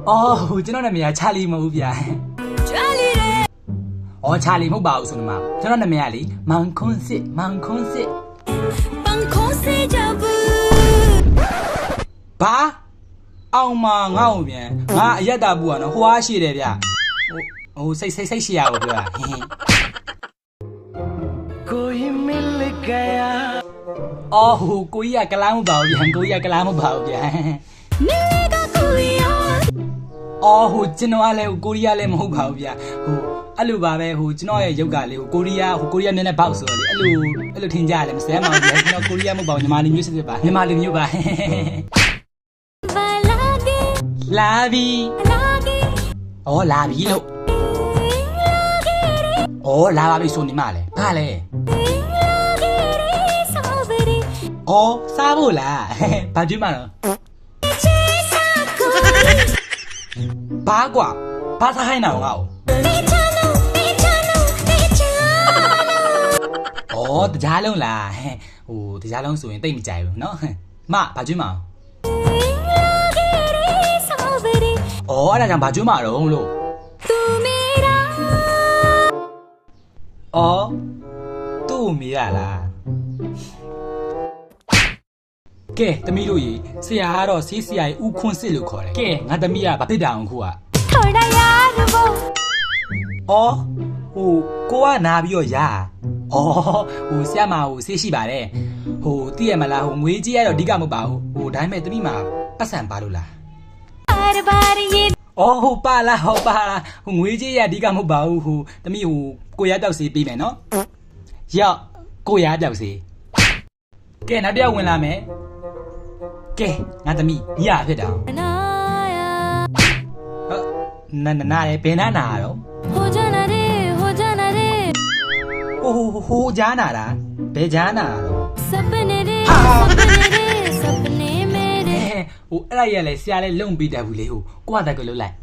အော်ဟိုကျွန်တော်နာမည်ကချာလီမဟုတ်ဗျာအော်ချာလီမဟုတ်ပါဘူးဆိုတော့ကျွန်တော်နာမည်ကလေမောင်ခွန်းစစ်ဘာအောင်မငေါ့ပြန်ငါအရက်တာဘူးကနော်ဟိုအားရှိတယ်ဗျဟိုစိတ်ရှိရကိုပြောတာကိုရင်မလကရအော်ဟိုကိုကြီးကကလားမပါဘူးဗျကိုကြီးကကလားမပါဘူးဗျအော်ဟိုကျွန်တော်ကလည်းကိုရီးယားလည်းမဟုတ်ပါဘူးဗျဟိုအဲ့လိုပါပဲဟိုကျွန်တော်ရဲ့ရုပ်ကလေဟိုကိုရီးယားမျက်နှာပေါက်ဆိုတော့လေအဲ့လိုထင်ကြရတယ်မစဲမအောင်ဗျကျွန်တော်ကိုရီးယားမဟုတ်ပါဘူးမြန်မာလူမျိုးစစ်ပါမြန်မာလူမျိုးပါလာပြီအော်လာပြီလို့အော်လာပါပြီဆိုနေမှလဲဘာလဲအော်စားဖို့လားဘာကြည့်မှတော့ဘာကွာဘာစားခိုင်းတာငါ့ကိုအော်တရားလုံးလားဟိုတရားလုံးဆိုရင်တိတ်မကြိုက်ဘူးเนาะမဘာကြွေးမအောင်အော်အဲ့ဒါကြောင့်ဘာကြွေးမတော့လို့အော်သူ့မေးရလားကဲသမီးတို့ရေဆရာကတော့ဆေးဆရာကြီးဦးခွန်းစစ်လို့ခေါ်တယ်ကဲငါသမီးကဘာဖြစ်တာအောင်ခုကအော်ဟိုကိုကနာပြီးတော့ရာအော်ဟိုဆရာမဟိုဆေးရှိပါတယ်ဟိုသိရမလားဟိုငွေကြီးရတော့အဓိကမဟုတ်ပါဘူးဟိုဒါပေမဲ့သမီးမှာပတ်စံပါလို့လားအော်ဟိုပါလားဟိုငွေကြီးရအဓိကမဟုတ်ပါဘူးဟိုသမီးဟိုကိုရတောက်ဆေးပေးမယ်နော်ရောက်ကိုရတောက်ဆေးကဲနောက်တစ်ယောက်ဝင်လာမယ်ကဲငါသမီးညဖြစ်တာနာရဲဘယ်နာတော့ဟိုဂျာနာလားဘယ်ဂျာနာတော့ဟိုအဲ့ရလဲဆရာလဲလုံပြီးတတ်ဘူးလေဟိုကိုကတက်ကလို့လိုက်